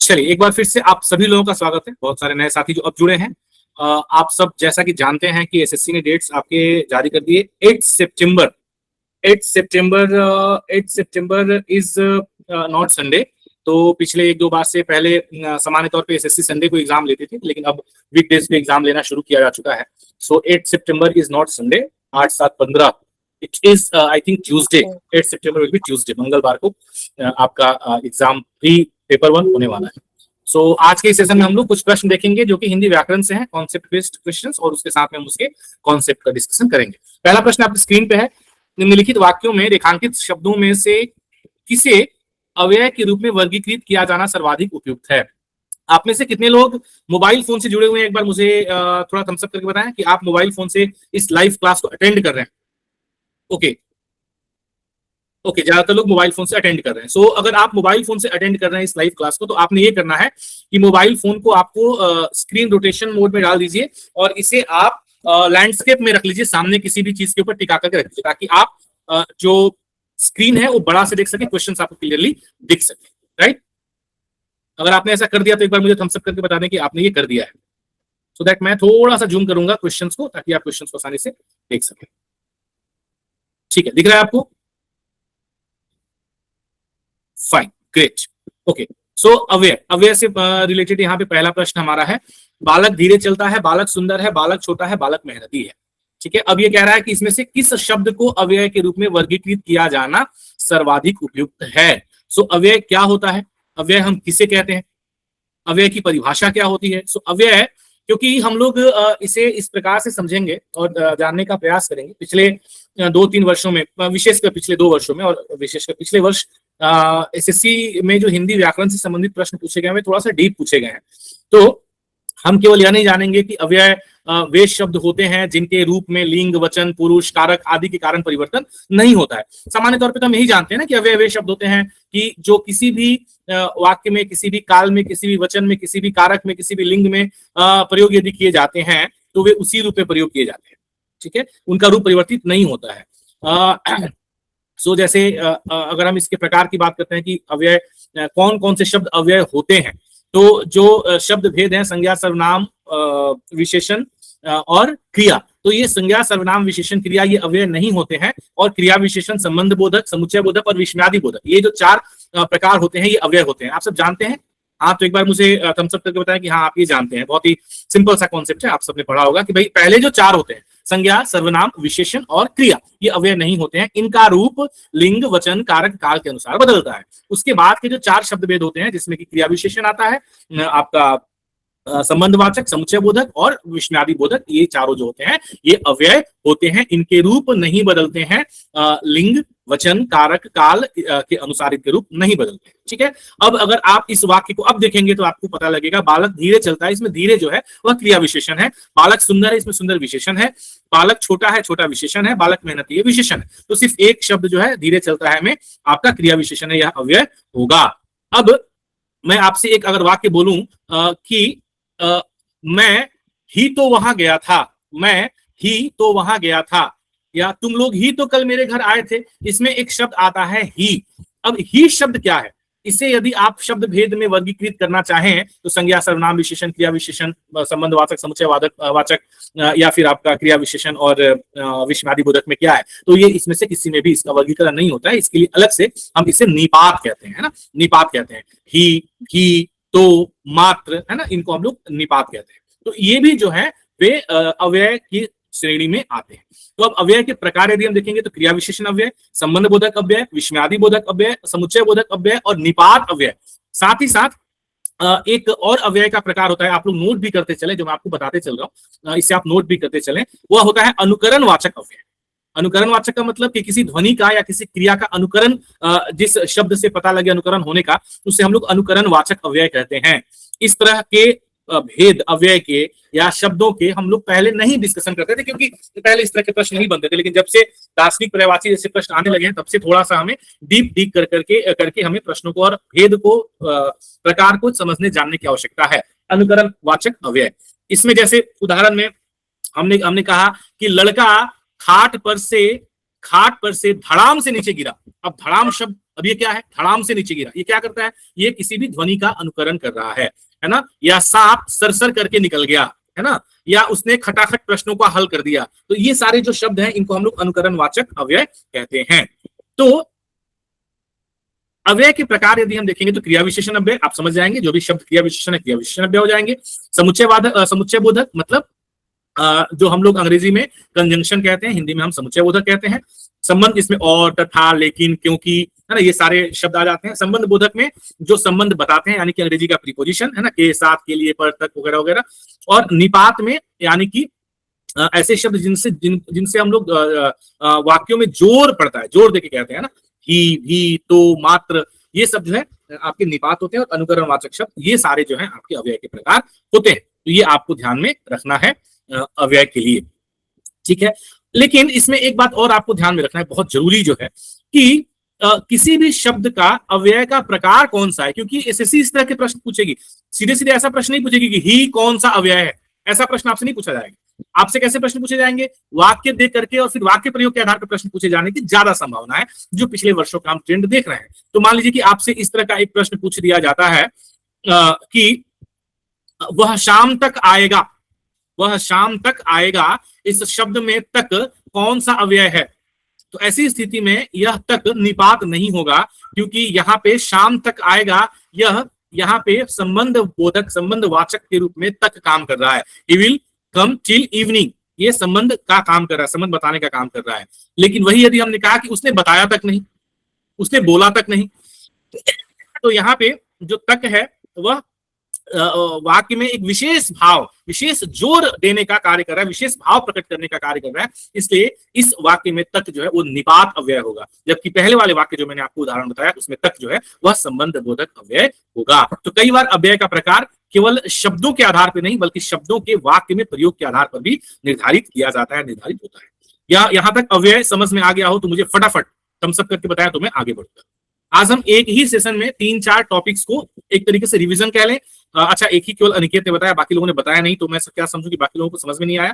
चलिए एक बार फिर से आप सभी लोगों का स्वागत है। बहुत सारे नए साथी जो अब जुड़े हैं। आप सब जैसा कि जानते हैं कि एसएससी ने डेट्स आपके जारी कर दिए। 8 सितंबर 8 सितंबर इज नॉट संडे। तो पिछले एक दो बार से पहले सामान्य तौर पे एसएससी संडे को एग्जाम लेती थी, लेकिन अब वीकडेज पे एग्जाम लेना शुरू किया जा चुका है। सो 8 सितंबर is not Sunday. 8 7 15 it is I think Tuesday. 8 September will be Tuesday, मंगलवार को आपका एग्जाम प्री पेपर 1 होने वाला है। सो आज के सेशन में हम लोग कुछ प्रश्न देखेंगे जो कि हिंदी व्याकरण से हैं, कॉन्सेप्ट बेस्ड क्वेश्चंस, और उसके साथ में हम उसके कॉन्सेप्ट का डिस्कशन करेंगे। पहला प्रश्न आपकी स्क्रीन पे है। निम्नलिखित वाक्यों में रेखांकित शब्दों में से किसे अव्यय के रूप में वर्गीकृत किया जाना सर्वाधिक उपयुक्त है? आप में से कितने लोग मोबाइल फोन से जुड़े हुए हैं? एक बार मुझे थोड़ा थम्स अप करके बताएं कि आप मोबाइल फोन से इस लाइव क्लास को अटेंड कर रहे हैं। ओके, ज्यादातर लोग मोबाइल फोन से अटेंड कर रहे हैं। सो अगर आप मोबाइल फोन से अटेंड कर रहे हैं इस लाइव क्लास को, तो आपने ये करना है कि मोबाइल फोन को आपको स्क्रीन रोटेशन मोड में डाल दीजिए और इसे आप लैंडस्केप में रख लीजिए, सामने किसी भी चीज के ऊपर टिका करके रख लीजिए, ताकि आप जो स्क्रीन है वो बड़ा से देख सके, क्वेश्चन आपको क्लियरली दिख सके। राइट? अगर आपने ऐसा कर दिया तो एक बार मुझे थम्स अप करके बता दें कि आपने ये कर दिया है, सो दैट मैं थोड़ा सा जूम करूंगा क्वेश्चंस को, ताकि आप क्वेश्चंस को आसानी से देख सकें। ठीक है, दिख रहा है आपको? Fine, great. ओके, सो अव्यय से रिलेटेड यहाँ पे पहला प्रश्न हमारा है। बालक धीरे चलता है, बालक सुंदर है, बालक छोटा है, बालक मेहनती है। ठीक है, अब ये कह रहा है कि इसमें से किस शब्द को अव्यय के रूप में वर्गीकृत किया जाना सर्वाधिक उपयुक्त है। सो अव्यय क्या होता है? अव्यय हम किसे कहते हैं? अव्यय की परिभाषा क्या होती है? सो अव्यय, क्योंकि हम लोग इसे इस प्रकार से समझेंगे और जानने का प्रयास करेंगे। पिछले 2-3 वर्षों में, विशेषकर पिछले 2 वर्षों में और विशेषकर पिछले वर्ष एसएससी में जो हिंदी व्याकरण से संबंधित प्रश्न पूछे गए हैं थोड़ा सा डीप पूछे गए हैं। तो हम केवल यह नहीं जानेंगे कि अव्यय वे शब्द होते हैं जिनके रूप में लिंग, वचन, पुरुष, कारक आदि के कारण परिवर्तन नहीं होता है। सामान्य तौर पे तो हम यही जानते हैं ना कि अव्यय वे शब्द होते हैं कि जो किसी भी वाक्य में, किसी भी काल में, किसी भी वचन में, किसी भी कारक में, किसी भी लिंग में प्रयोग यदि किए जाते हैं तो वे उसी रूप में प्रयोग किए जाते हैं। ठीक है, उनका रूप परिवर्तित नहीं होता है। सो जैसे अगर हम इसके प्रकार की बात करते हैं कि अव्यय कौन कौन से शब्द अव्यय होते हैं, तो जो शब्द भेद हैं संज्ञा, सर्वनाम, विशेषण और क्रिया, तो ये संज्ञा, सर्वनाम, विशेषण, क्रिया ये अव्यय नहीं होते हैं। और क्रिया, विशेषण, संबंध बोधक, समुच्चय बोधक और विस्मयादि बोधक, ये जो 4 प्रकार होते हैं ये अव्यय होते हैं। आप सब जानते हैं? हाँ, तो एक बार मुझे थम्स अप करके बताएं कि हाँ आप ये जानते हैं। बहुत ही सिंपल सा कॉन्सेप्ट है, आप सबने पढ़ा होगा कि भाई पहले जो 4 होते हैं संज्ञा, सर्वनाम, विशेषण और क्रिया, ये अव्यय नहीं होते हैं। इनका रूप लिंग, वचन, कारक, काल के अनुसार बदलता है। उसके बाद के जो 4 शब्द भेद होते हैं, जिसमें कि क्रिया विशेषण आता है, आपका संबंधवाचक, समुच्चय बोधक और विस्मयादि बोधक, ये चारों जो होते हैं ये अव्यय होते हैं। इनके रूप नहीं बदलते हैं, लिंग, वचन, कारक, काल के अनुसार इनके रूप नहीं बदलते हैं। ठीक है, अब अगर आप इस वाक्य को अब देखेंगे तो आपको पता लगेगा बालक धीरे चलता है, इसमें धीरे जो है वह क्रिया विशेषण है। बालक सुंदर है, इसमें सुंदर विशेषण है। बालक छोटा है, छोटा विशेषण है। बालक मेहनती है, विशेषण है। तो सिर्फ एक शब्द जो है धीरे चलता है में आपका क्रिया विशेषण है, यह अव्यय होगा। अब मैं आपसे एक अगर वाक्य बोलूं कि मैं ही तो वहां गया था, मैं ही तो वहां गया था, या तुम लोग ही तो कल मेरे घर आए थे, इसमें एक शब्द आता है ही। अब ही शब्द क्या है? इसे यदि आप शब्द भेद में वर्गीकृत करना चाहें तो संज्ञा, सर्वनाम, विशेषण, क्रिया विशेषण, संबंधवाचक, समुच्चय वाचक, या फिर आपका क्रिया विशेषण और विस्मयादि बोधक में क्या है, तो ये इसमें से किसी में भी इसका वर्गीकरण नहीं होता है। इसके लिए अलग से हम इसे निपात कहते हैं ना, निपात कहते हैं। ही, तो, मात्र, है ना, इनको हम लोग निपात कहते हैं। तो ये भी जो है वे अव्यय की श्रेणी में आते हैं। तो अब अव्यय के प्रकार यदि हम देखेंगे तो क्रिया विशेषण अव्यय, संबंध बोधक अव्यय, विस्मयादि बोधक अव्यय, समुच्चय बोधक अव्यय और निपात अव्यय। साथ ही साथ एक और अव्यय का प्रकार होता है, आप लोग नोट भी करते चले, जो मैं आपको बताते चल रहा हूं, इससे आप नोट भी करते चले, वह होता है अनुकरण वाचक अव्यय। अनुकरण वाचक का मतलब कि किसी ध्वनि का या किसी क्रिया का अनुकरण, जिस शब्द से पता लगे अनुकरण होने का, उसे हम लोग अनुकरण वाचक अव्यय कहते हैं। इस तरह के भेद अव्यय के या शब्दों के हम लोग पहले नहीं डिस्कशन करते थे, क्योंकि पहले इस तरह के प्रश्न नहीं बनते थे। लेकिन जब से दार्शनिक पर्यायवाची जैसे प्रश्न आने लगे हैं, तब से थोड़ा सा हमें डीप करके हमें प्रश्नों को और भेद को, प्रकार को समझने जानने की आवश्यकता है। अनुकरण वाचक अव्यय, इसमें जैसे उदाहरण में हमने कहा कि लड़का खाट पर से धड़ाम से नीचे गिरा। अब धड़ाम शब्द अब ये क्या है, धड़ाम से नीचे गिरा, ये क्या करता है, ये किसी भी ध्वनि का अनुकरण कर रहा है ना, या सांप सरसर करके निकल गया, है ना, या उसने खटाखट प्रश्नों का हल कर दिया। तो ये सारे जो शब्द हैं इनको हम लोग अनुकरणवाचक अव्यय कहते हैं। तो अव्यय के प्रकार यदि हम देखेंगे तो क्रिया विशेषण अव्यय, आप समझ जाएंगे, जो भी शब्द क्रिया विशेषण है क्रिया विशेषण अव्यय हो जाएंगे। समुच्चयवादक, समुच्चय बोधक मतलब जो हम लोग अंग्रेजी में कंजंक्शन कहते हैं, हिंदी में हम समुच्चय बोधक कहते हैं। संबंध, इसमें और, तथा, लेकिन, क्योंकि, है ना, ये सारे शब्द आ जाते हैं। संबंध बोधक में जो संबंध बताते हैं, यानी कि अंग्रेजी का प्रीपोजिशन, है ना, के, साथ, के लिए, पर, तक वगैरह वगैरह। और निपात में यानी कि ऐसे शब्द जिनसे हम लोग वाक्यों में जोर पड़ता है, जोर देके कहते हैं ना, ही, भी, तो, मात्र, ये सब जो है आपके निपात होते हैं। और अनुकरणवाचक शब्द, ये सारे जो है आपके अव्यय के प्रकार होते हैं। तो ये आपको ध्यान में रखना है अव्यय के लिए, ठीक है। लेकिन इसमें एक बात और आपको ध्यान में रखना है, बहुत जरूरी जो है कि किसी भी शब्द का अव्यय का प्रकार कौन सा है, क्योंकि एसएससी इस तरह के प्रश्न पूछेगी। सीधे सीधे ऐसा प्रश्न नहीं पूछेगी कि ही कौन सा अव्यय है, ऐसा प्रश्न आपसे नहीं पूछा जाएगा। आपसे कैसे प्रश्न पूछे जाएंगे, वाक्य देख करके और फिर वाक्य प्रयोग के आधार पर प्रश्न पूछे जाने की ज्यादा संभावना है, जो पिछले वर्षों का हम ट्रेंड देख रहे हैं। तो मान लीजिए कि आपसे इस तरह का एक प्रश्न पूछ दिया जाता है कि वह शाम तक आएगा, वह शाम तक आएगा, इस शब्द में तक कौन सा अव्यय है। तो ऐसी स्थिति में यह तक निपात नहीं होगा, क्योंकि यहाँ पे शाम तक आएगा, यह यहाँ पे संबंध बोधक, संबंध वाचक के रूप में तक काम कर रहा है। He will come till evening, ये संबंध का काम कर रहा है, संबंध बताने का काम कर रहा है। लेकिन वही यदि हमने कहा कि उसने बताया तक नहीं, उसने बोला तक नहीं, तो यहाँ पे जो तक है वह वाक्य में एक विशेष भाव, विशेष जोर देने का कार्य कर रहा है, विशेष भाव प्रकट करने का कार्य कर रहा है। इसलिए इस वाक्य में तक जो है वो निपात अव्यय होगा, जबकि पहले वाले वाक्य जो मैंने आपको उदाहरण बताया उसमें तक जो है वह संबंध बोधक अव्यय होगा। तो कई बार अव्यय का प्रकार केवल शब्दों के आधार पर नहीं, बल्कि शब्दों के वाक्य में प्रयोग के आधार पर भी निर्धारित किया जाता है, निर्धारित होता है। या यहां तक अव्यय समझ में आ गया हो तो मुझे फटाफट थम्स अप करके बताया तो मैं आगे बढ़ूंगा। आज हम एक ही सेशन में 3-4 टॉपिक्स को एक तरीके से रिवीजन कह लें। अच्छा, एक ही केवल अनिकेत ने बताया, बाकी लोगों ने बताया नहीं, तो मैं क्या समझूं कि बाकी लोगों को समझ में नहीं आया।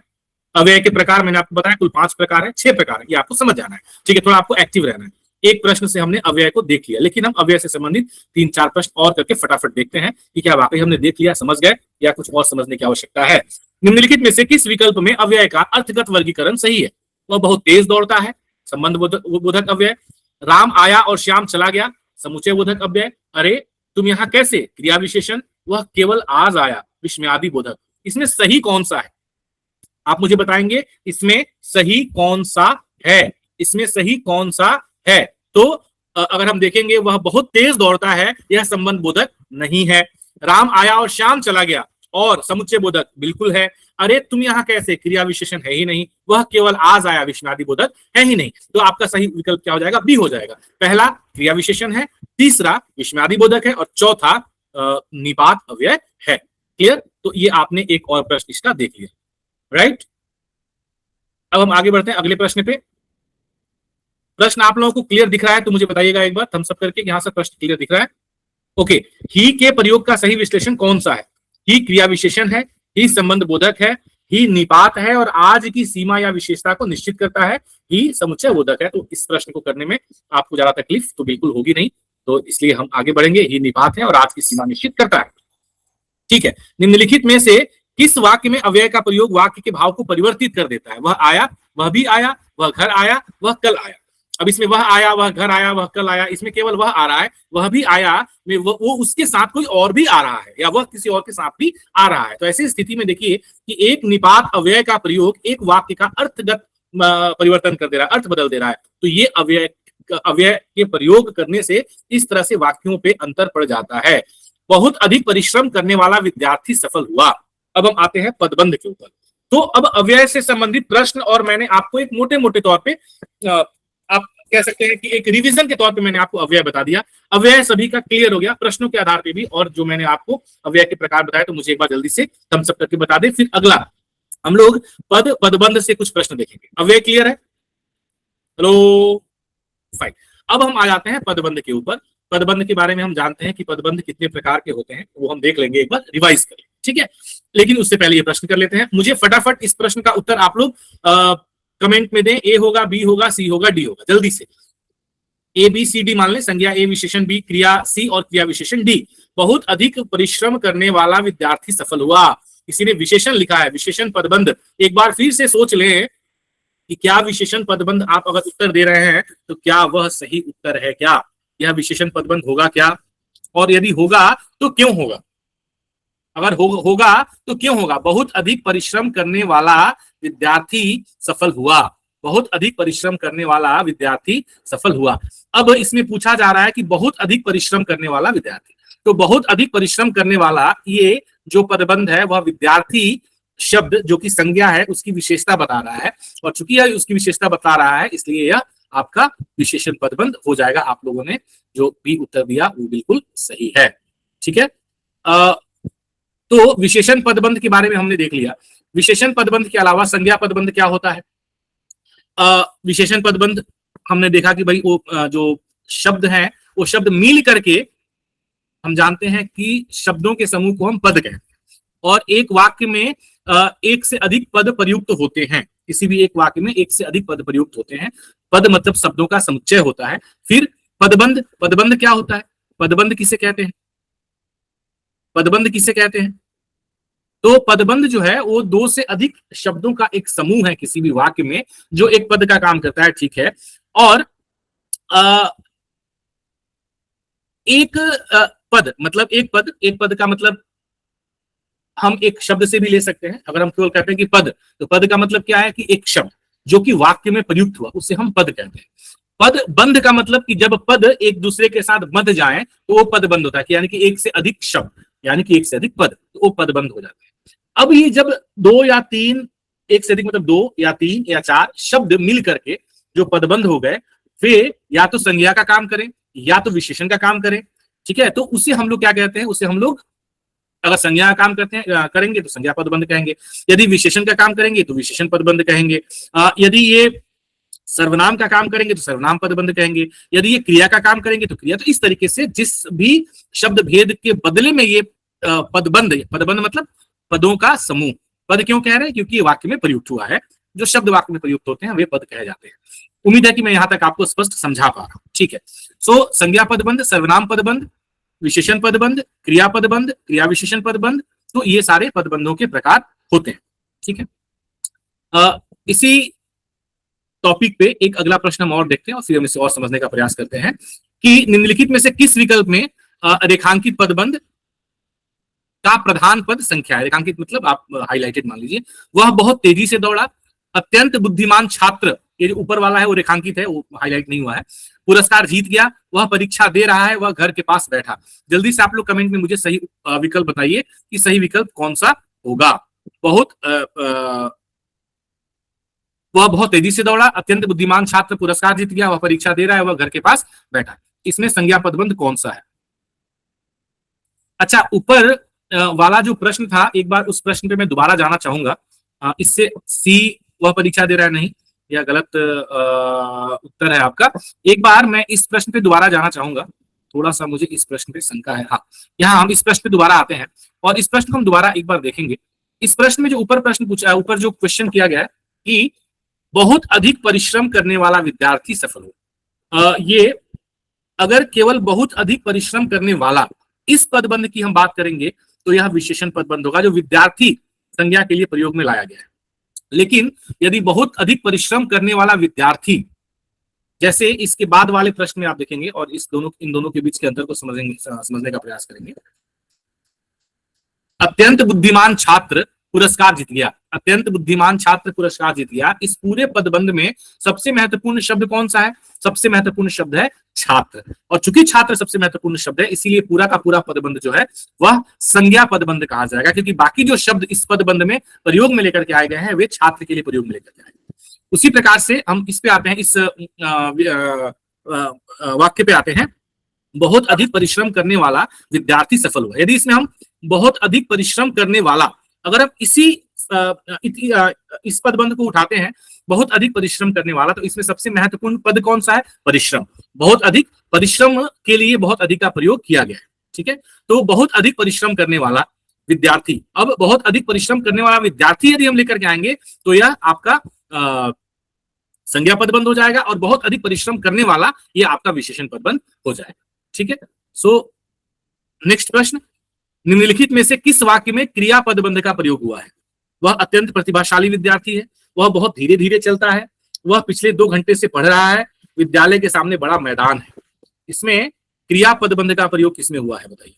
अव्यय के प्रकार मैंने आपको बताया कुल 5 प्रकार है, 6 प्रकार है, ये आपको समझ जाना है, ठीक है। थोड़ा आपको एक्टिव रहना है। एक प्रश्न से हमने अव्यय को देख लिया, लेकिन हम अव्यय से संबंधित 3-4 प्रश्न और करके फटाफट देखते हैं कि क्या वाकई हमने देख लिया, समझ गए, या कुछ और समझने की आवश्यकता है। निम्नलिखित में से किस विकल्प में अव्यय का अर्थगत वर्गीकरण सही है। वह बहुत तेज दौड़ता है, संबंध बोधक अव्यय। राम आया और श्याम चला गया, समुच्चय बोधक अव्यय। अरे तुम यहाँ कैसे, क्रिया विशेषण। वह केवल आज आया, विस्मयादि बोधक। इसमें सही कौन सा है, आप मुझे बताएंगे इसमें सही कौन सा है, इसमें सही कौन सा है। तो अगर हम देखेंगे वह बहुत तेज दौड़ता है, यह संबंध बोधक नहीं है। राम आया और श्याम चला गया और समुच्चय बोधक बिल्कुल है। अरे तुम यहाँ कैसे, क्रिया विशेषण है ही नहीं। वह केवल आज आया, विस्मयादि बोधक है ही नहीं। तो आपका सही विकल्प क्या हो जाएगा, बी हो जाएगा। पहला क्रिया विशेषण है, तीसरा विस्मयादि बोधक है और चौथा निपात अव्यय है। क्लियर। तो ये आपने एक और प्रश्न इसका देख लिया, राइट। अब हम आगे बढ़ते हैं अगले प्रश्न पे। प्रश्न आप लोगों को क्लियर दिख रहा है तो मुझे बताइएगा एक बार थम्स अप करके, यहां से प्रश्न क्लियर दिख रहा है। ओके, ही के प्रयोग का सही विश्लेषण कौन सा है। ही क्रिया विशेषण है, ही संबंध बोधक है, ही निपात है और आज की सीमा या विशेषता को निश्चित करता है, ही समुच्चय बोधक है। तो इस प्रश्न को करने में आपको ज्यादा तकलीफ तो बिल्कुल होगी नहीं, तो इसलिए हम आगे बढ़ेंगे। ही निपात है और आज की सीमा निश्चित करता है, ठीक है। निम्नलिखित में से किस वाक्य में अव्यय का प्रयोग वाक्य के भाव को परिवर्तित कर देता है। वह आया, वह भी आया, वह घर आया, वह कल आया। अब इसमें वह आया, वह घर आया, वह कल आया, इसमें केवल वह आ रहा है, वह भी आया में वो उसके साथ कोई और भी आ रहा है या वह किसी और के साथ भी आ रहा है। तो ऐसी स्थिति में देखिए कि एक निपात अव्यय का प्रयोग एक वाक्य का अर्थगत परिवर्तन कर दे रहा है, अर्थ बदल दे रहा है। तो ये अव्यय के प्रयोग करने से इस तरह से वाक्यों पे अंतर पड़ जाता है। बहुत अधिक परिश्रम करने वाला विद्यार्थी सफल हुआ। अब हम आते हैं पदबंध के ऊपर। तो अब अव्यय से संबंधित प्रश्न, और मैंने आपको एक मोटे मोटे तौर पे आप कह सकते हैं कि एक रिवीजन के तौर पे मैंने आपको अव्यय बता दिया। अव्यय सभी का क्लियर हो गया प्रश्नों के आधार पे भी, और जो मैंने आपको अव्यय के प्रकार बताया तो मुझे एक बार जल्दी से थम्स अप करके बता दे। फिर अगला हम लोग पदबंध से कुछ प्रश्न देखेंगे। अव्यय क्लियर है, हेलो, फाइन। अब हम आ जाते हैं पदबंध के ऊपर। पदबंध के बारे में हम जानते हैं कि पदबंध कितने प्रकार के होते हैं, वो हम देख लेंगे, एक बार रिवाइज करें, ठीक है। लेकिन उससे पहले ये प्रश्न कर लेते हैं। मुझे फटाफट इस प्रश्न का उत्तर आप लोग कमेंट में दें। ए होगा, बी होगा, सी होगा, डी होगा, जल्दी से। ए बी सी डी मान लें, संज्ञा ए विशेषण बी, क्रिया सी और क्रिया विशेषण डी। बहुत अधिक परिश्रम करने वाला विद्यार्थी सफल हुआ। किसी ने विशेषण लिखा है, विशेषण पदबंध। एक बार फिर से सोच लें कि क्या विशेषण पदबंध आप अगर उत्तर दे रहे हैं तो क्या वह सही उत्तर है? क्या यह विशेषण पदबंध होगा क्या? और यदि होगा तो क्यों होगा? अगर होगा तो क्यों होगा? बहुत अधिक परिश्रम करने वाला विद्यार्थी सफल हुआ। बहुत अधिक परिश्रम करने वाला विद्यार्थी सफल हुआ। अब इसमें पूछा जा रहा है कि बहुत अधिक परिश्रम करने वाला विद्यार्थी, तो बहुत अधिक परिश्रम करने वाला, ये जो पदबंध है वह विद्यार्थी शब्द जो कि संज्ञा है उसकी विशेषता बता रहा है, और चूंकि यह उसकी विशेषता बता रहा है इसलिए यह आपका विशेषण पदबंध हो जाएगा। आप लोगों ने जो भी उत्तर दिया वो बिल्कुल सही है। ठीक है, तो विशेषण पदबंध के बारे में हमने देख लिया। विशेषण पदबंध के अलावा संज्ञा पदबंध क्या होता है? विशेषण पदबंध हमने देखा कि भाई वो जो शब्द हैं वो शब्द मिल करके हम जानते हैं कि शब्दों के समूह को हम पद कहते हैं, और एक वाक्य में एक से अधिक पद प्रयुक्त होते हैं। किसी भी एक वाक्य में एक से अधिक पद प्रयुक्त होते हैं। पद मतलब शब्दों का समुच्चय होता है। फिर पदबंध, पदबंध क्या होता है? पदबंध किसे कहते हैं? पदबंध किसे कहते हैं? तो पदबंध जो है वो दो से अधिक शब्दों का एक समूह है किसी भी वाक्य में जो एक पद का काम करता है। ठीक है, और एक पद मतलब एक पद का मतलब हम एक शब्द से भी ले सकते हैं। अगर हम केवल कहते हैं कि पद, तो पद का मतलब क्या है कि एक शब्द जो कि वाक्य में प्रयुक्त हुआ उसे हम पद कहते हैं। पद बंध का मतलब कि जब पद एक दूसरे के साथ बंध जाए तो वो पद बंध होता है, यानी कि एक से अधिक शब्द यानी कि एक से अधिक पद, तो वो पद बंध हो जाते हैं। अब ये जब दो या तीन, एक से अधिक मतलब दो या तीन या चार शब्द मिल करके जो पदबंध हो गए, वे या तो संज्ञा का काम करें या तो विशेषण का काम करें। ठीक है, तो उसे हम लोग क्या कहते हैं? उसे हम लोग अगर संज्ञा का काम करते हैं करेंगे तो संज्ञा पदबंध कहेंगे, यदि विशेषण का काम करेंगे तो विशेषण पदबंध कहेंगे, यदि ये सर्वनाम का काम करेंगे तो सर्वनाम पदबंध कहेंगे, यदि ये क्रिया का काम करेंगे तो क्रिया। तो इस तरीके से जिस भी शब्द भेद के बदले में ये पदबंध, पदबंध मतलब पदों का समूह। पद क्यों कह रहे हैं? क्योंकि ये वाक्य में प्रयुक्त हुआ है। जो शब्द वाक्य में प्रयुक्त होते हैं वे पद कहे जाते हैं। उम्मीद है कि मैं यहां तक आपको स्पष्ट समझा पा रहा हूं। ठीक है, सो संज्ञा पदबंध, सर्वनाम पदबंध, विशेषण पदबंध, क्रिया पदबंध, क्रिया विशेषण पदबंध, तो ये सारे पदबंधों के प्रकार होते हैं। ठीक है, इसी टॉपिक पे एक अगला प्रश्न हम और देखते हैं और फिर हम इसे और समझने का प्रयास करते हैं कि निम्नलिखित में से किस विकल्प में रेखांकित पदबंध का प्रधान पद संख्या है? रेखांकित मतलब आप हाईलाइटेड मान लीजिए। वह बहुत तेजी से दौड़ा, अत्यंत बुद्धिमान छात्र, ये जो ऊपर वाला है वो रेखांकित है, वो हाईलाइट नहीं हुआ है। पुरस्कार जीत गया, वह परीक्षा दे रहा है, वह घर के पास बैठा। जल्दी से आप लोग कमेंट में मुझे सही विकल्प बताइए कि सही विकल्प कौन सा होगा। वह बहुत तेजी से दौड़ा, अत्यंत बुद्धिमान छात्र, पुरस्कार जीत गया, वह परीक्षा दे रहा है, वह घर के पास बैठा। इसमें संज्ञा पदबंध कौन सा है? अच्छा, ऊपर वाला जो प्रश्न था एक बार उस प्रश्न पे मैं दोबारा जाना चाहूंगा। इससे सी वह परीक्षा दे रहा है, नहीं, यह गलत उत्तर है आपका। एक बार मैं इस प्रश्न पे दोबारा जाना चाहूंगा। थोड़ा सा मुझे इस प्रश्न पे शंका है। हाँ, यहाँ हम इस प्रश्न पे दोबारा आते हैं और इस प्रश्न को हम दोबारा एक बार देखेंगे। इस प्रश्न में जो ऊपर प्रश्न पूछा है, ऊपर जो क्वेश्चन किया गया है कि बहुत अधिक परिश्रम करने वाला विद्यार्थी सफल हो, ये अगर केवल बहुत अधिक परिश्रम करने वाला इस पदबंध की हम बात करेंगे तो यह विशेषण पदबंध होगा जो विद्यार्थी संज्ञा के लिए प्रयोग में लाया गया है। लेकिन यदि बहुत अधिक परिश्रम करने वाला विद्यार्थी, जैसे इसके बाद वाले प्रश्न में आप देखेंगे और इन दोनों के बीच के अंतर को समझने का प्रयास करेंगे। अत्यंत बुद्धिमान छात्र पुरस्कार जीत गया, अत्यंत बुद्धिमान छात्र पुरस्कार जीत गया। इस पूरे पदबंध में सबसे महत्वपूर्ण शब्द कौन सा है? सबसे महत्वपूर्ण शब्द है छात्र, और चूंकि छात्र सबसे महत्वपूर्ण शब्द है इसीलिए पूरा का पूरा पदबंध जो है वह संज्ञा पदबंध कहा जाएगा, क्योंकि बाकी जो शब्द इस पदबंध में प्रयोग में लेकर के आए गए हैं वे छात्र के लिए प्रयोग में लेकर के आए हैं। उसी प्रकार से हम इस पे आते हैं, इस वाक्य पे आते हैं, बहुत अधिक परिश्रम करने वाला विद्यार्थी सफल हुआ। यदि इसमें हम बहुत अधिक परिश्रम करने वाला, अगर हम इस पदबंध को उठाते हैं, बहुत अधिक परिश्रम करने वाला, तो इसमें सबसे महत्वपूर्ण पद कौन सा है? परिश्रम। बहुत अधिक परिश्रम के लिए बहुत अधिक का प्रयोग किया गया है। ठीक है, तो बहुत अधिक परिश्रम करने वाला विद्यार्थी, अब बहुत अधिक परिश्रम करने वाला विद्यार्थी यदि हम लेकर के आएंगे तो यह आपका संज्ञा पदबंध हो जाएगा, और बहुत अधिक परिश्रम करने वाला ये आपका विशेषण पदबंध हो जाएगा। ठीक है, सो नेक्स्ट प्रश्न, निम्नलिखित में से किस वाक्य में क्रिया पदबंध का प्रयोग हुआ है? वह अत्यंत प्रतिभाशाली विद्यार्थी है, वह बहुत धीरे धीरे चलता है, वह पिछले 2 घंटे से पढ़ रहा है, विद्यालय के सामने बड़ा मैदान है। इसमें क्रिया पदबंध का प्रयोग किसमें हुआ है बताइए।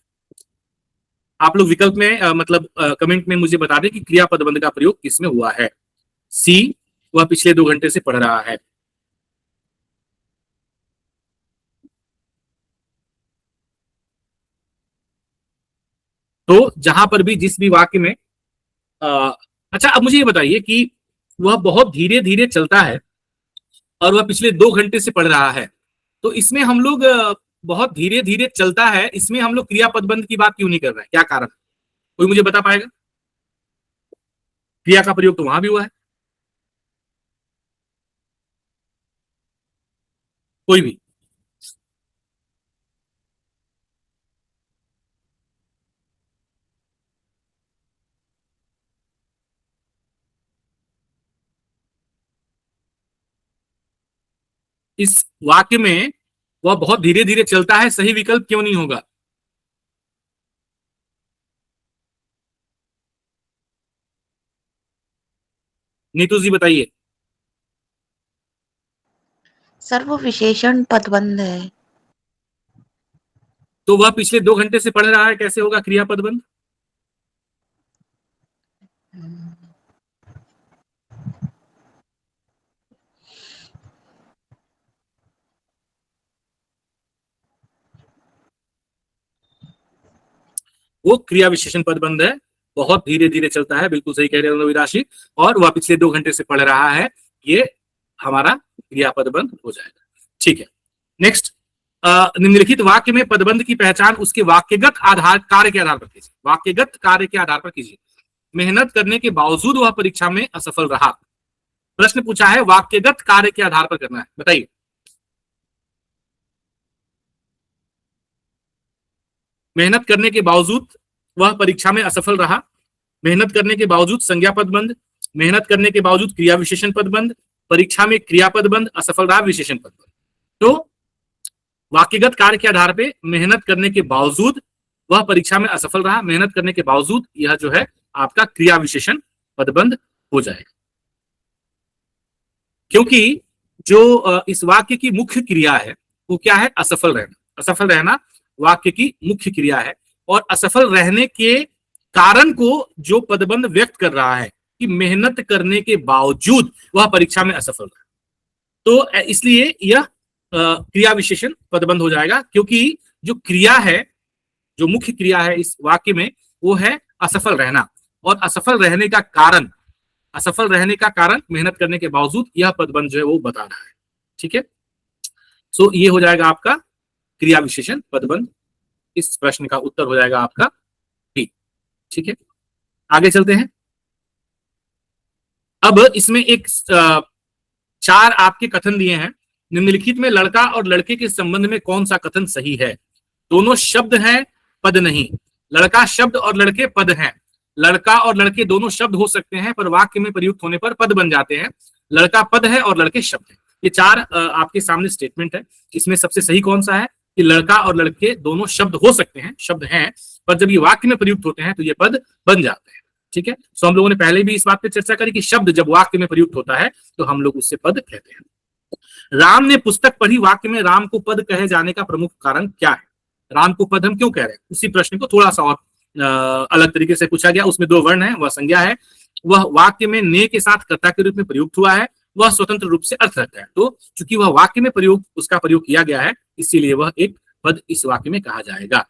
आप लोग विकल्प में मतलब कमेंट में मुझे बता दें कि क्रिया पदबंध का प्रयोग किसमें हुआ है। सी, वह पिछले 2 घंटे से पढ़ रहा है। तो जहां पर भी जिस भी वाक्य में अच्छा, अब मुझे ये बताइए कि वह बहुत धीरे धीरे चलता है और वह पिछले 2 घंटे से पढ़ रहा है, तो इसमें हम लोग बहुत धीरे धीरे चलता है, इसमें हम लोग क्रिया पदबंध की बात क्यों नहीं कर रहे हैं? क्या कारण? कोई मुझे बता पाएगा? क्रिया का प्रयोग तो वहां भी हुआ है। कोई भी? इस वाक्य में वह बहुत धीरे धीरे चलता है, सही विकल्प क्यों नहीं होगा? नीतू जी बताइए। सर वो विशेषण पदबंध है। तो वह पिछले 2 घंटे से पढ़ रहा है, कैसे होगा क्रिया पदबंध? वो क्रिया विशेषण पदबंध है, बहुत धीरे धीरे चलता है, बिल्कुल सही कह रहे हैं राशि, और वह पिछले 2 घंटे से पढ़ रहा है, ये हमारा क्रिया पदबंध हो जाएगा। ठीक है, नेक्स्ट, निम्नलिखित वाक्य में पदबंध की पहचान उसके वाक्यगत आधार कार्य के आधार पर कीजिए। वाक्यगत कार्य के आधार पर कीजिए। मेहनत करने के बावजूद वह परीक्षा में असफल रहा। प्रश्न पूछा है वाक्यगत कार्य के आधार पर करना है, बताइए। मेहनत करने के बावजूद वह परीक्षा में असफल रहा, मेहनत करने के बावजूद संज्ञा पदबंध, मेहनत करने के बावजूद क्रिया विशेषण पदबंध, परीक्षा में क्रिया पदबंध, असफल रहा विशेषण पदबंध। तो वाक्यगत कार्य के आधार पे मेहनत करने के बावजूद वह परीक्षा में असफल रहा, मेहनत करने के बावजूद, यह जो है आपका क्रिया विशेषण पदबंध हो जाएगा। क्योंकि जो इस वाक्य की मुख्य क्रिया है वो क्या है? असफल रहना। असफल रहना वाक्य की मुख्य क्रिया है, और असफल रहने के कारण को जो पदबंध व्यक्त कर रहा है कि मेहनत करने के बावजूद वह परीक्षा में असफल रहा, तो इसलिए यह क्रिया विशेषण पदबंध हो जाएगा, क्योंकि जो क्रिया है, जो मुख्य क्रिया है इस वाक्य में, वो है असफल रहना, और असफल रहने का कारण, असफल रहने का कारण मेहनत करने के बावजूद यह पदबंध जो है वो बता रहा है। ठीक है, सो ये हो जाएगा आपका क्रिया विशेषण पदबंध। इस प्रश्न का उत्तर हो जाएगा आपका बी। ठीक है, आगे चलते हैं। अब इसमें एक 4 आपके कथन दिए हैं। निम्नलिखित में लड़का और लड़के के संबंध में कौन सा कथन सही है? दोनों शब्द हैं, पद नहीं। लड़का शब्द और लड़के पद हैं। लड़का और लड़के दोनों शब्द हो सकते हैं, पर वाक्य में प्रयुक्त होने पर पद बन जाते हैं। लड़का पद है और लड़के शब्द है। ये 4 आपके सामने स्टेटमेंट है। इसमें सबसे सही कौन सा है कि लड़का और लड़के दोनों शब्द हो सकते हैं, शब्द हैं, पर जब ये वाक्य में प्रयुक्त होते हैं तो ये पद बन जाते हैं। ठीक है, सो हम लोगों ने पहले भी इस बात पर चर्चा करी कि शब्द जब वाक्य में प्रयुक्त होता है तो हम लोग उससे पद कहते हैं। राम ने पुस्तक पढ़ी वाक्य में राम को पद कहे जाने का प्रमुख कारण क्या है? राम को पद हम क्यों कह रहे हैं? उसी प्रश्न को थोड़ा सा और अलग तरीके से पूछा गया। उसमें 2 वर्ण है, वह संज्ञा है, वह वाक्य में ने के साथ कर्ता के रूप में प्रयुक्त हुआ है, वह स्वतंत्र रूप से अर्थ रखता है। तो चूंकि वह वाक्य में प्रयोग, उसका प्रयोग किया गया है, इसीलिए वह एक पद इस वाक्य में कहा जाएगा।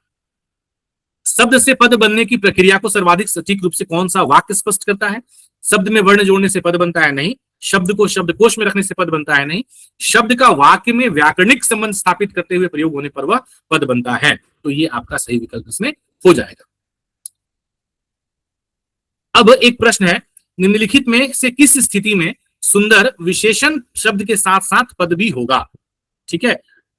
शब्द से पद बनने की प्रक्रिया को सर्वाधिक सटीक रूप से कौन सा वाक्य स्पष्ट करता है? शब्द में वर्ण जोड़ने से पद बनता है? नहीं। शब्द को शब्दकोश में रखने से पद बनता है? नहीं। शब्द का वाक्य में व्याकरणिक संबंध स्थापित करते हुए प्रयोग होने पर वह पद बनता है। तो ये आपका सही विकल्प इसमें हो जाएगा। अब एक प्रश्न है, निम्नलिखित में से किस स्थिति में सुंदर विशेषण शब्द के साथ साथ पद भी होगा? ठीक है,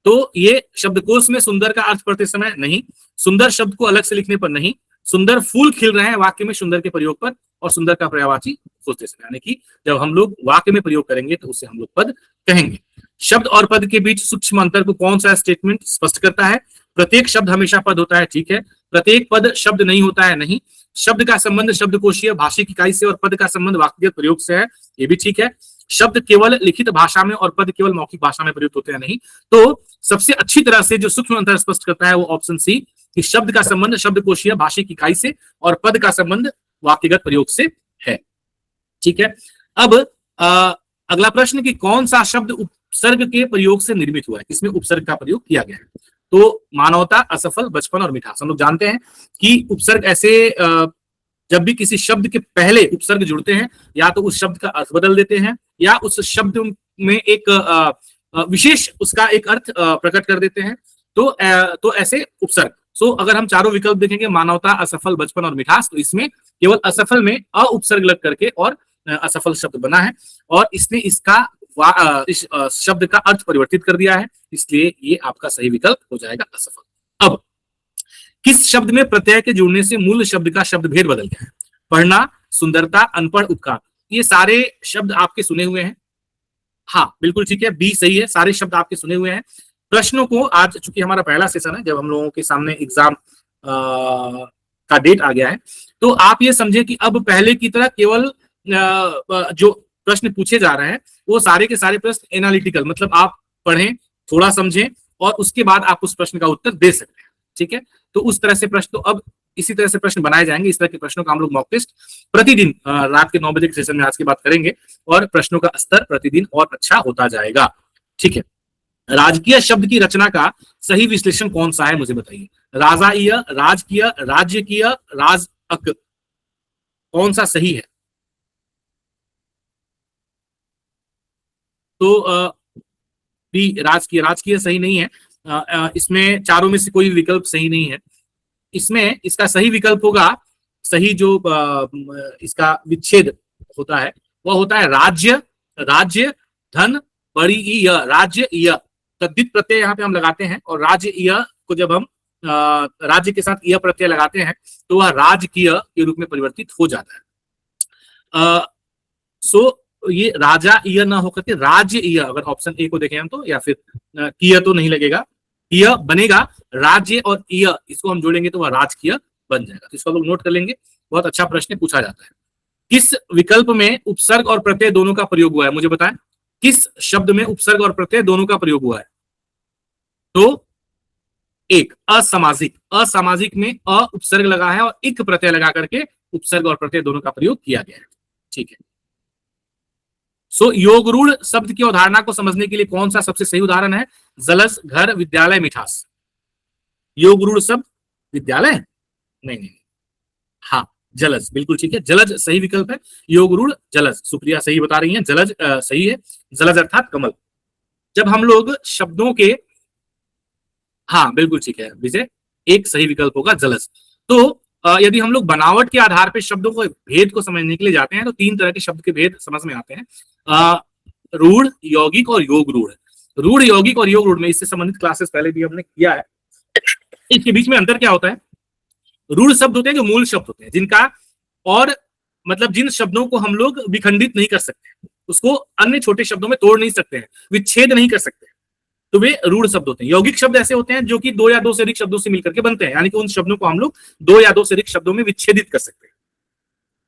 तो ये शब्दकोश में सुंदर का अर्थ पढ़ते समय नहीं, सुंदर शब्द को अलग से लिखने पर नहीं, सुंदर फूल खिल रहे हैं वाक्य में सुंदर के प्रयोग पर, और सुंदर का पर्यायवाची सोचते समय, यानी कि जब हम लोग वाक्य में प्रयोग करेंगे तो उसे हम लोग पद कहेंगे। शब्द और पद के बीच सूक्ष्म अंतर को कौन सा स्टेटमेंट स्पष्ट करता है? प्रत्येक शब्द हमेशा पद होता है, ठीक है। प्रत्येक पद शब्द नहीं होता है, नहीं। शब्द का संबंध शब्दकोशीय भाषिक इकाई से और पद का संबंध वाक्यगत प्रयोग से है, ये भी ठीक है। शब्द केवल लिखित भाषा में और पद केवल मौखिक भाषा में प्रयुक्त होते हैं, नहीं। तो सबसे अच्छी तरह से जो सूक्ष्म अंतर स्पष्ट करता है वो ऑप्शन सी, कि शब्द का संबंध शब्दकोशीय भाषिक इकाई से और पद का संबंध वाक्यगत प्रयोग से है, ठीक है। अब अगला प्रश्न कि कौन सा शब्द उपसर्ग के प्रयोग से निर्मित हुआ है, इसमें उपसर्ग का प्रयोग किया गया है? तो मानवता, असफल, बचपन और मिठास। हम लोग जानते हैं कि उपसर्ग ऐसे जब भी किसी शब्द के पहले उपसर्ग जुड़ते हैं, या तो उस शब्द का अर्थ बदल देते हैं, या उस शब्द में एक विशेष उसका एक अर्थ प्रकट कर देते हैं, तो ऐसे उपसर्ग। सो अगर हम चारों विकल्प देखेंगे, मानवता, असफल, बचपन और मिठास, तो इसमें केवल असफल में अ उपसर्ग लग करके और असफल शब्द बना है, और इसने इस शब्द का अर्थ परिवर्तित कर दिया है, इसलिए ये आपका सही विकल्प हो जाएगा असफल। अब किस शब्द में प्रत्यय के जुड़ने से मूल शब्द का शब्द भेद बदल गया है? पढ़ना, सुंदरता, अनपढ़, उपकार। ये सारे शब्द आपके सुने हुए हैं, हाँ बिल्कुल ठीक है, बी सही है, सारे शब्द आपके सुने हुए हैं। प्रश्नों को आज, चूंकि हमारा पहला सेशन है, जब हम लोगों के सामने एग्जाम का डेट आ गया है, तो आप ये समझे कि अब पहले की तरह केवल जो प्रश्न पूछे जा रहे हैं वो सारे के सारे प्रश्न एनालिटिकल, मतलब आप पढ़ें, थोड़ा समझें, और उसके बाद आप उस प्रश्न का उत्तर दे सकते हैं, ठीक है। तो उस तरह से प्रश्न, तो अब इसी तरह से प्रश्न बनाए जाएंगे, इस तरह के प्रश्नों का हम लोग मॉक टेस्ट प्रतिदिन रात के 9 बजे के सेशन में आज की बात करेंगे, और प्रश्नों का स्तर प्रतिदिन और अच्छा होता जाएगा, ठीक है। राजकीय शब्द की रचना का सही विश्लेषण कौन सा है, मुझे बताइए। राजाईय, राजकीय, राज्यकीय, राजअक, कौन सा सही है? तो बी राजकीय, राजकीय सही नहीं है। इसमें चारों में से कोई विकल्प सही नहीं है। इसमें इसका सही विकल्प होगा, सही जो इसका विच्छेद होता है वह होता है राज्य, राज्य, धन, बड़ी इ, राज्य इ, तद्धित प्रत्यय यहाँ पे हम लगाते हैं, और राज्य इ को जब हम राज्य के साथ इ प्रत्यय लगाते हैं तो वह राजकीय के रूप में परिवर्तित हो जाता है। सो ये राजा इ ना होकर के राज्य इ, अगर ऑप्शन ए को देखें हम तो, या फिर किया तो नहीं लगेगा, किया बनेगा राज्य, और इ इसको हम जोड़ेंगे तो वह राजकीय बन जाएगा। तो इसको लोग नोट कर लेंगे, बहुत अच्छा प्रश्न पूछा जाता है। किस विकल्प में उपसर्ग और प्रत्यय दोनों का प्रयोग हुआ है, मुझे बताएं। किस शब्द में उपसर्ग और प्रत्यय दोनों का प्रयोग हुआ है? तो एक असामाजिक, असामाजिक में अ उपसर्ग लगा है और इक प्रत्यय लगा करके उपसर्ग और प्रत्यय दोनों का प्रयोग किया गया है, ठीक है। सो योगरूढ़ शब्द की अवधारणा को समझने के लिए कौन सा सबसे सही उदाहरण है? जलस, घर, विद्यालय, मिठास। योगरूढ़ शब्द विद्यालय नहीं, नहीं, हाँ जलज, बिल्कुल ठीक है, जलज सही विकल्प है। योगरूढ़ जलज, सुप्रिया सही बता रही हैं, जलज सही है। जलज अर्थात कमल। जब हम लोग शब्दों के, हाँ बिल्कुल ठीक है विजय, एक सही विकल्प होगा जलज। तो यदि हम लोग बनावट के आधार पर शब्दों को भेद को समझने के लिए जाते हैं तो 3 तरह के शब्द के भेद समझ में आते हैं, रूढ़, यौगिक और योग रूढ़। रूढ़, यौगिक और योग रूढ़ में इससे संबंधित क्लासेस पहले भी हमने किया है। इसके बीच में अंतर क्या होता है? रूढ़ शब्द होते हैं जो मूल शब्द होते हैं, जिनका, और मतलब जिन शब्दों को हम लोग विखंडित नहीं कर सकते, उसको अन्य छोटे शब्दों में तोड़ नहीं सकते हैं, विच्छेद नहीं कर सकते, तो वे रूढ़ शब्द होते हैं। यौगिक शब्द ऐसे होते हैं जो कि 2 या 2 से अधिक शब्दों से मिलकर के बनते हैं, यानी कि उन शब्दों को हम लोग 2 या 2 से अधिक शब्दों में विच्छेदित कर सकते हैं।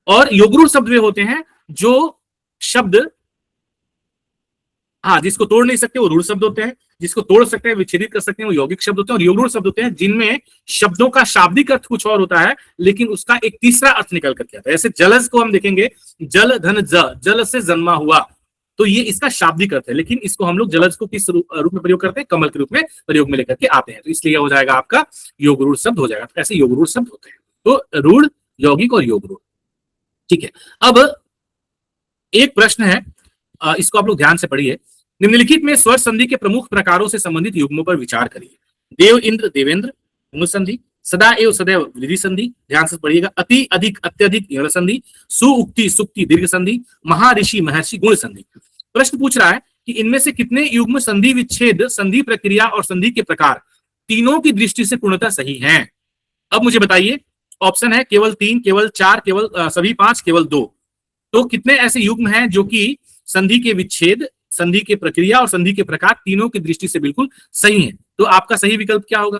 और योगरूढ़ शब्द वे होते हैं जो शब्द, हाँ जिसको तोड़ नहीं सकते वो रूढ़ शब्द होते हैं, जिसको तोड़ सकते हैं, विच्छेदित कर सकते हैं, वो यौगिक शब्द होते हैं। और योगरूढ़ शब्द होते हैं जिनमें शब्दों का शाब्दिक अर्थ कुछ और होता है लेकिन उसका एक तीसरा अर्थ निकल करके आता है। जैसे जलज को हम देखेंगे, जल धन ज, जल से जन्मा हुआ, तो ये इसका शाब्दिक अर्थ है, लेकिन इसको हम लोग जलज को किस रूप में प्रयोग करते हैं? कमल के रूप में प्रयोग में लेकर के आते हैं, तो इसलिए हो जाएगा आपका योगरूढ़ शब्द हो जाएगा। ऐसे योगरूढ़ शब्द होते हैं, तो रूढ़, यौगिक और योगरूढ़, ठीक है। अब एक प्रश्न है, इसको आप लोग ध्यान से पढ़िए। निम्नलिखित में स्वर संधि के प्रमुख प्रकारों से संबंधित युग्मों पर विचार करिए। देव, इंद्र, देवेंद्र, मूल संधि। सदा एवं सदैव वृद्धि संधि, ध्यान से पढ़िएगा। अति, अधिक, अत्यधिक यण संधि। सुउक्ति, सुक्ति, दीर्घ संधि। महर्षि, महर्षि, गुण संधि। प्रश्न पूछ रहा है कि इनमें से कितने युग्म संधि विच्छेद, संधि प्रक्रिया और संधि के प्रकार तीनों की दृष्टि से पूर्णतः सही हैं? अब मुझे बताइए ऑप्शन है केवल 3, केवल 4, केवल सभी 5, केवल 2। तो कितने ऐसे युग्म हैं जो कि संधि के विच्छेद, संधि के प्रक्रिया और संधि के प्रकार तीनों की दृष्टि से बिल्कुल सही है? तो आपका सही विकल्प क्या होगा?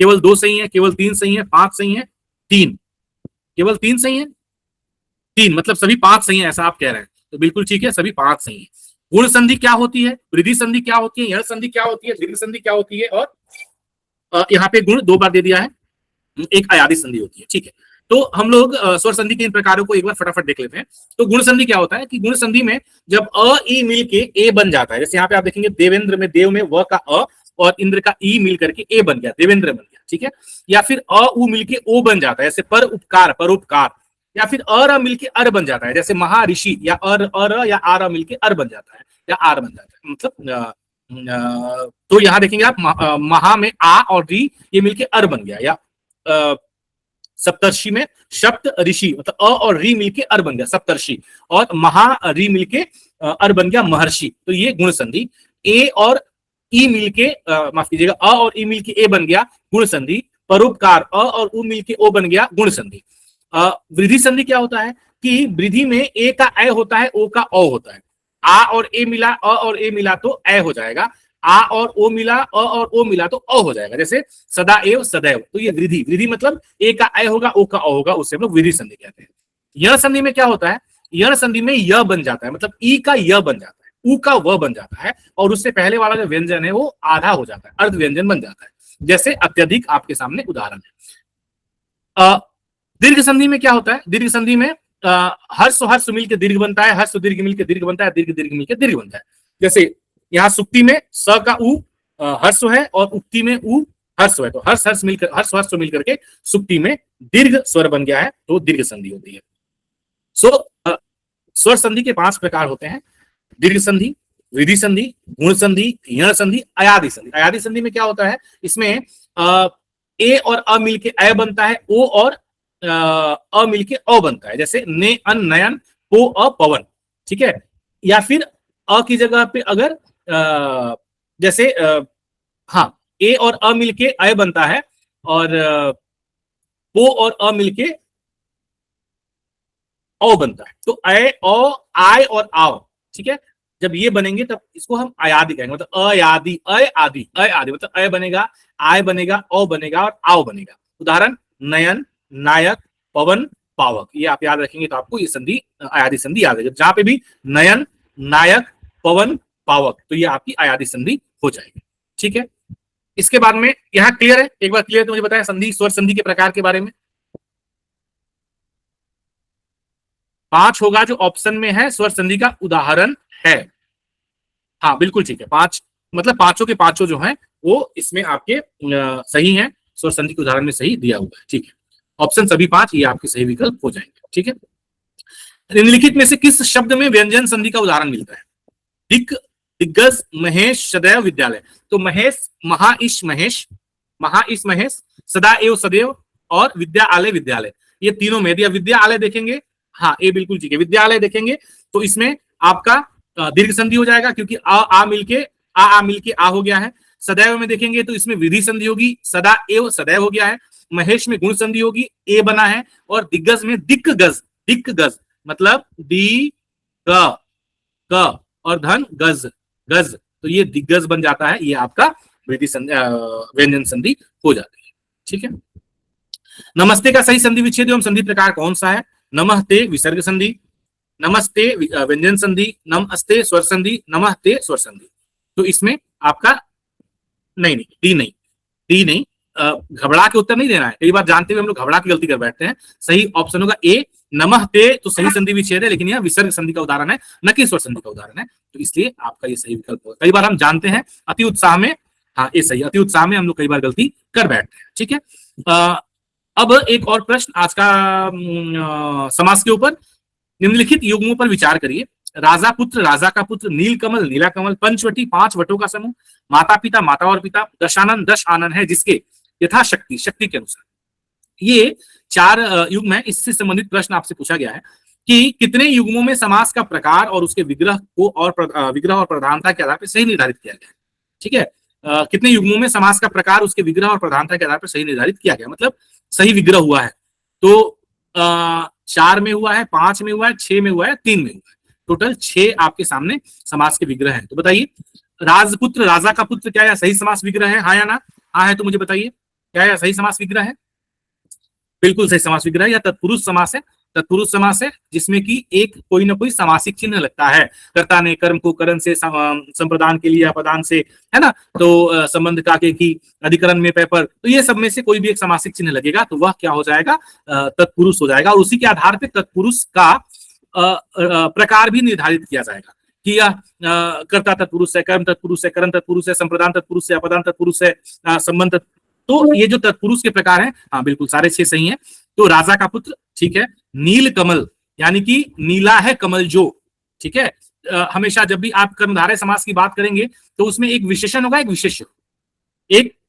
केवल 2 सही है, केवल 3 सही है, 5 सही है, 3, केवल 3 सही है, 3 मतलब सभी 5 सही है ऐसा आप कह रहे हैं? तो बिल्कुल ठीक है, सभी 5 सही है। गुण संधि क्या होती है, वृद्धि संधि क्या होती है, यह संधि क्या होती है, दीर्घ संधि क्या होती है, और यहाँ पे गुण 2 बार दे दिया है, एक अयादी संधि होती है। ठीक है, तो हम लोग स्वर संधि के इन प्रकारों को एक बार फटाफट देख लेते हैं। तो गुण संधि क्या होता है कि गुण संधि में जब अ ई मिल के ए बन जाता है, जैसे यहाँ पे आप देखेंगे देवेंद्र में देव में व का अ और इंद्र का ई मिल करके ए बन गया, देवेंद्र बन गया। ठीक है, या फिर अ उ मिल के ओ बन जाता है, जैसे पर उपकार, परोपकार, या फिर अ मिल के अर बन जाता है, जैसे महाऋषि, या अर या आर मिल के अर बन जाता है, या आर बन जाता है, मतलब तो यहाँ देखेंगे आप महा में आ और री ये मिलके अर बन गया, या सप्तर्षि में सप्त ऋषि, मतलब अ और री मिलके अर बन गया सप्तर्षि, और महा री मिलके अर बन गया महर्षि। तो ये गुण संधि। ए और ई मिलके माफ कीजिएगा, अ और ई मिलके ए बन गया गुण संधि। परोपकार अ और उ मिलके ओ बन गया गुण संधि। वृद्धि संधि क्या होता है कि वृद्धि में ए का ए होता है, ओ का ओ होता है। आ और ए मिला, अ और ए मिला तो ए हो जाएगा, आ और ओ मिला, अ और ओ मिला तो अ हो जाएगा, जैसे सदा एव सदैव। तो ये वृद्धि, वृद्धि मतलब ए का ए होगा, ओ का ओ होगा, उससे हम लोग वृद्धि संधि कहते हैं। यह संधि में क्या होता है, यह संधि में य बन जाता है, मतलब ई का य बन जाता है, उ का व बन जाता है, और उससे पहले वाला जो व्यंजन है वो आधा हो जाता है, अर्ध व्यंजन बन जाता है, जैसे अत्यधिक आपके सामने उदाहरण है। दीर्घ संधि में क्या होता है, दीर्घ संधि में हर्ष हर्ष मिल के दीर्घ बनता है, हर्ष दीर्घ मिल के दीर्घ बनता है, दीर्घ दीर्घ मिल के दीर्घ बनता है। जैसे यहाँ सुक्ति में स का उ हर्ष है और उक्ति में उ हर्ष है, तो हर्ष हर्ष मिलकर हर्ष हर्ष मिल करके सुक्ति में दीर्घ स्वर बन गया है, तो दीर्घ संधि होती है। सो स्वर संधि के 5 प्रकार होते हैं, दीर्घ संधि, वृद्धि संधि, गुण संधि, यण संधि, अयादि संधि। अयादि संधि में क्या होता है, इसमें ए और अ मिलके अ बनता है, ओ और अ मिलके अ बनता है, जैसे ने अन नयन पो अ पवन। ठीक है, या फिर अ की जगह पे अगर जैसे हाँ ए और अ मिलके अ बनता है, और पो और अ मिलके औ बनता है, तो अ औ आय और आओ। ठीक है, जब ये बनेंगे तब इसको हम अयादि कहेंगे, मतलब अयादि अ आदि अ आदि, मतलब अ बनेगा, आय बनेगा, औ बनेगा और आओ बनेगा। उदाहरण नयन, नायक, पवन, पावक। ये आप याद रखेंगे तो आपको ये संधि अयादि संधि याद है, जहां पे भी नयन, नायक, पवन, पावक, तो ये आपकी अयादि संधि हो जाएगी। ठीक है, इसके बाद में यहाँ क्लियर है, एक बार क्लियर तो मुझे बताया संधि, स्वर संधि के प्रकार के बारे में। 5 होगा जो ऑप्शन में है, स्वर संधि का उदाहरण है। हाँ बिल्कुल ठीक है, 5 मतलब पांचों के पांचों जो हैं वो इसमें आपके सही हैं, स्वर संधि के उदाहरण में सही दिया हुआ है। ठीक है, ऑप्शन सभी 5 ये आपके सही विकल्प हो जाएंगे। ठीक है, निम्नलिखित में से किस शब्द में व्यंजन संधि का उदाहरण मिलता है? दिक, दिग्गज, महेश, सदैव, विद्यालय। तो महेश, महाईश महेश, महाईश महेश, सदा एव सदैव, और विद्यालय विद्यालय, ये तीनों में यदि विद्यालय देखेंगे, हाँ ये बिल्कुल ठीक है, विद्यालय देखेंगे तो इसमें आपका दीर्घ संधि हो जाएगा, क्योंकि आ मिलके आ हो गया है। सदैव में देखेंगे तो इसमें विधि संधि होगी, सदा एव सदैव हो गया है। महेश में गुण संधि होगी, ए बना है। और दिग्गज में दिक्गज, दिक्गज मतलब दी ग क और धन गज, गज, तो ये दिग्गज बन जाता है, ये आपका वृद्धि संधि व्यंजन संधि हो जाती है। ठीक है, नमस्ते का सही संधि विच्छेद एवं संधि प्रकार कौन सा है? नमस्ते विसर्ग संधि, नमस्ते व्यंजन संधि, नमस्ते स्वर संधि, नमस्ते स्वर संधि। तो इसमें आपका नहीं नहीं डी नहीं, डी नहीं, घबरा के उत्तर नहीं देना है, कई बार जानते हुए हम लोग घबरा के गलती कर बैठते हैं। सही ऑप्शन होगा ए नमस्ते, तो सही संधि विच्छेद है, लेकिन यह विसर्ग संधि का उदाहरण है, न कि स्वर संधि का उदाहरण है, तो इसलिए आपका ये सही विकल्प होगा। कई बार हम जानते हैं अति उत्साह में, हाँ ये सही, अति उत्साह में हम लोग कई बार गलती कर बैठते हैं। ठीक है, अब एक और प्रश्न आज का समास के ऊपर, निम्नलिखित युग्मों पर विचार करिए। राजा पुत्र, राजा का पुत्र, नीलकमल, नीला कमल, पंचवटी 5 वटों का समूह, माता पिता, माता और पिता, दशानन 10 आनन है जिसके यथाशक्ति, शक्ति के अनुसार। ये 4 युग्म है, इससे संबंधित प्रश्न आपसे पूछा गया है कि कितने युग्मों में समास का प्रकार और उसके विग्रह को और विग्रह और प्रधानता के आधार पर सही निर्धारित किया गया है। ठीक है, कितने युग्मों में समास का प्रकार उसके विग्रह और प्रधानता के आधार पर सही निर्धारित किया गया, मतलब सही विग्रह हुआ है। तो 4 में हुआ है, 5 में हुआ है, 6 में हुआ है, 3 में हुआ है। टोटल 6 आपके सामने समास के विग्रह हैं। तो बताइए, राजपुत्र, राजा का पुत्र, क्या यह सही समास विग्रह है? हाँ या ना? हाँ है तो मुझे बताइए, क्या यह सही समास विग्रह है? बिल्कुल सही समास विग्रह है। या तत्पुरुष समास है। तत्पुरुष समास है जिसमें कि एक कोई ना कोई समासिक चिन्ह लगता है। कर्ता ने कर्म को करण से, संप्रदान के लिए अपदान से, है ना, तो संबंध का के की, अधिकरण में पे पर, तो ये सब में से कोई भी एक समासिक चिन्ह लगेगा तो वह क्या हो जाएगा? तत्पुरुष हो जाएगा। और उसी के आधार पर तत्पुरुष का प्रकार भी निर्धारित किया जाएगा कि यह कर्ता तत्पुरुष है, कर्म तत्पुरुष है, करण तत्पुरुष है, संप्रदान तत्पुरुष है, अपदान तत्पुरुष है, संबंध। तो ये जो तत्पुरुष के प्रकार हैं, हाँ बिल्कुल सारे 6 सही हैं। तो राजा का पुत्र, ठीक है। नील कमल, यानी कि नीला है कमल जो, ठीक है। हमेशा जब भी आप कर्मधारय समास की बात करेंगे तो उसमें एक विशेषण होगा, एक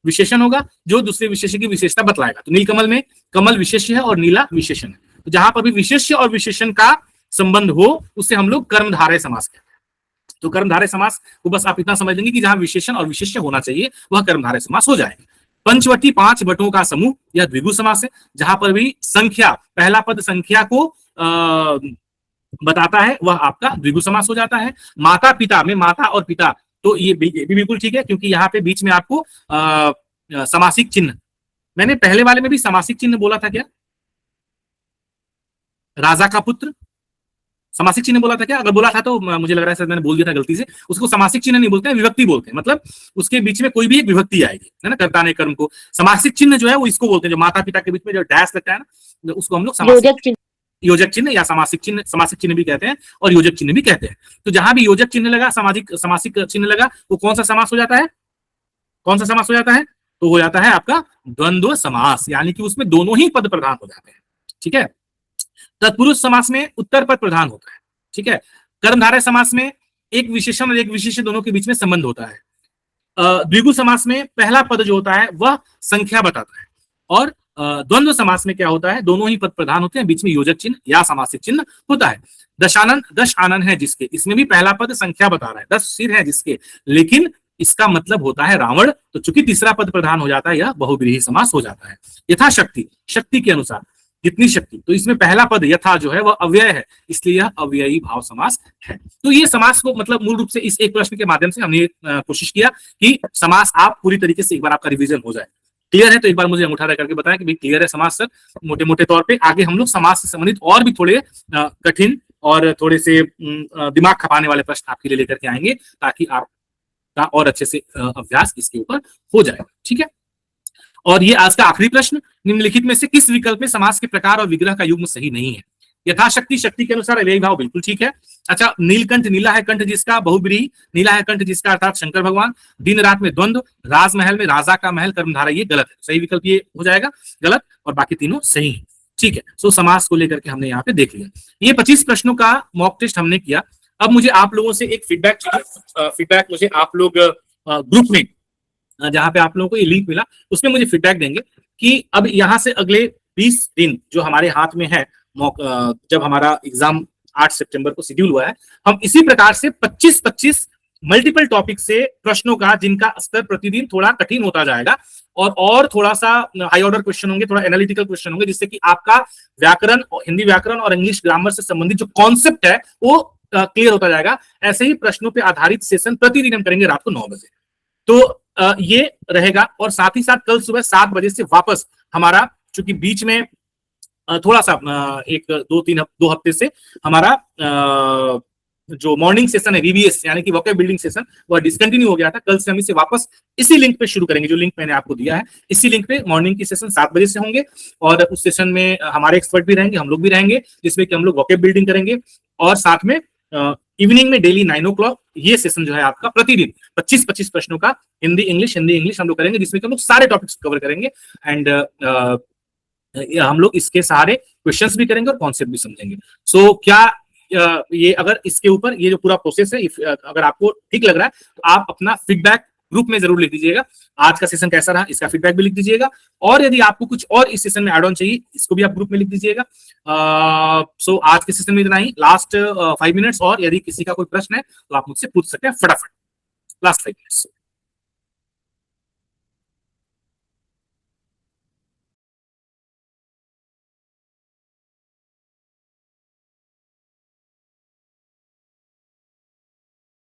विशेषण होगा जो दूसरे विशेषण की विशेषता बतलाएगा। तो नीलकमल में कमल विशेष्य है और नीला विशेषण है। तो जहां पर भी विशेष्य और विशेषण का संबंध हो उसे हम लोग कर्मधारय समास कहते हैं। तो कर्मधारय समास को बस आप इतना समझ लेंगे कि जहां विशेषण और विशेष्य होना चाहिए वह कर्मधारय समास हो जाएगा। पंचवटी, 5 बटों का समूह, यह द्विगु समास है। जहां पर भी संख्या, पहला पद संख्या को बताता है वह आपका द्विगु समास हो जाता है। माता पिता में माता और पिता, तो ये भी बिल्कुल ठीक है क्योंकि यहाँ पे बीच में आपको समासिक चिन्ह, मैंने पहले वाले में भी समासिक चिन्ह बोला था क्या? राजा का पुत्र समासिक चिन्ह बोला था क्या? अगर बोला था तो मुझे लग रहा है सर मैंने बोल दिया था गलती से। उसको समासिक चिन्ह नहीं बोलते हैं, विभक्ति बोलते हैं। मतलब उसके बीच में कोई भी एक विभक्ति आएगी, है ना, कर्ता ने कर्म को। समासिक चिन्ह जो है वो इसको बोलते हैं, जो माता पिता के बीच में जो डैश लगता है ना, उसको हम लोग योजक चिन्ह या समासिक चिन्ह भी कहते हैं और योजक चिन्ह भी कहते हैं। तो जहां भी योजक चिन्ह लगा, समासिक चिन्ह लगा, वो कौन सा समास हो जाता है? कौन सा समास हो जाता है? तो हो जाता है आपका द्वंद्व समास, यानी कि उसमें दोनों ही पद प्रधान हो जाते हैं, ठीक है। तत्पुरुष समास में उत्तर पद प्रधान होता है, ठीक है। कर्मधारय समास में एक विशेषण और एक विशेष्य दोनों के बीच में संबंध होता है। द्विगु समास में पहला पद जो होता है वह संख्या बताता है। और द्वंद्व समास में क्या होता है? दोनों ही पद प्रधान होते हैं, बीच में योजक चिन्ह या समासिक चिन्ह होता है। दशानन, 10 आनन है जिसके, इसमें भी पहला पद संख्या बता रहा है, 10 सिर है जिसके, लेकिन इसका मतलब होता है रावण। तो चूंकि तीसरा पद प्रधान हो जाता है यह बहुव्रीहि समास हो जाता है। यथाशक्ति, शक्ति के अनुसार, कितनी शक्ति, तो इसमें पहला पद यथा जो है वह अव्यय है, इसलिए यह अव्ययी भाव समास है। तो ये समास को मतलब मूल रूप से इस एक प्रश्न के माध्यम से हमने कोशिश किया कि समास आप पूरी तरीके से एक बार आपका रिवीजन हो जाए। क्लियर है? तो एक बार मुझे अंगूठा करके बताएं कि भाई क्लियर है समास सर। मोटे मोटे तौर पे आगे हम लोग समास से संबंधित और भी थोड़े कठिन और थोड़े से दिमाग खपाने वाले प्रश्न आपके लिए लेकर के आएंगे ताकि आपका और अच्छे से अभ्यास इसके ऊपर हो जाएगा, ठीक है। और ये आज का आखिरी प्रश्न, निम्नलिखित में से किस विकल्प में समास के प्रकार और विग्रह का युग्म सही नहीं है? यथाशक्ति, शक्ति के अनुसार अव्ययी भाव बिल्कुल ठीक है। अच्छा, नीलकंठ, नीला है कंठ जिसका, बहुब्रीहि, नीला है कंठ जिसका अर्थात शंकर भगवान। दिन रात में द्वंद्व, राजमहल में राजा का महल, कर्मधारय, ये गलत है। सही विकल्प ये हो जाएगा गलत, और बाकी तीनों सही है, ठीक है। सो समास को लेकर के हमने यहाँ पे देख लिया। ये 25 प्रश्नों का मॉक टेस्ट हमने किया। अब मुझे आप लोगों से एक फीडबैक चाहिए। फीडबैक मुझे आप लोग ग्रुप में, जहां पे आप लोगों को ये लिंक मिला, उसमें मुझे फीडबैक देंगे कि अब यहाँ से अगले 20 दिन जो हमारे हाथ में है, जब हमारा एग्जाम 8 सितंबर को शेड्यूल हुआ है, हम इसी प्रकार से 25-25 मल्टीपल टॉपिक से प्रश्नों का, जिनका स्तर प्रतिदिन थोड़ा कठिन होता जाएगा और थोड़ा सा हाई ऑर्डर क्वेश्चन होंगे, थोड़ा एनालिटिकल क्वेश्चन होंगे, जिससे कि आपका व्याकरण, हिंदी व्याकरण और इंग्लिश ग्रामर से संबंधित जो कॉन्सेप्ट है वो क्लियर होता जाएगा। ऐसे ही प्रश्नों पर आधारित सेशन प्रतिदिन हम करेंगे रात को 9 बजे। तो ये रहेगा। और साथ ही साथ कल सुबह 7 बजे से वापस हमारा, चूंकि बीच में थोड़ा सा 2 हफ्ते से हमारा जो मॉर्निंग सेशन है वीबीएस यानी कि वोकैब बिल्डिंग सेशन, वह डिसकंटिन्यू हो गया था। कल से हम इसे वापस इसी लिंक पे शुरू करेंगे, जो लिंक मैंने आपको दिया है। इसी लिंक पे मॉर्निंग की सेशन 7 बजे से होंगे और उस सेशन में हमारे एक्सपर्ट भी रहेंगे, हम लोग भी रहेंगे, जिसमें कि हम लोग वोकैब बिल्डिंग करेंगे। और साथ में इवनिंग में डेली 9 o'clock ये सेशन जो है आपका प्रतिदिन 25-25 प्रश्नों का हिंदी इंग्लिश हम लोग करेंगे, जिसमें कि हम लोग सारे टॉपिक्स कवर करेंगे। एंड हम लोग इसके सारे क्वेश्चंस भी करेंगे और कॉन्सेप्ट भी समझेंगे। सो क्या ये अगर इसके ऊपर ये जो पूरा प्रोसेस है, अगर आपको ठीक लग रहा है तो आप अपना फीडबैक ग्रुप में जरूर लिख दीजिएगा। आज का सेशन कैसा रहा इसका फीडबैक भी लिख दीजिएगा, और यदि आपको कुछ और इस सेशन में ऐड ऑन चाहिए इसको भी आप ग्रुप में लिख दीजिएगा। सो आज के सेशन में इतना ही, लास्ट 5 मिनट्स, और यदि किसी का कोई प्रश्न है तो आप मुझसे पूछ सकते हैं फटाफट, लास्ट 5 मिनट्स।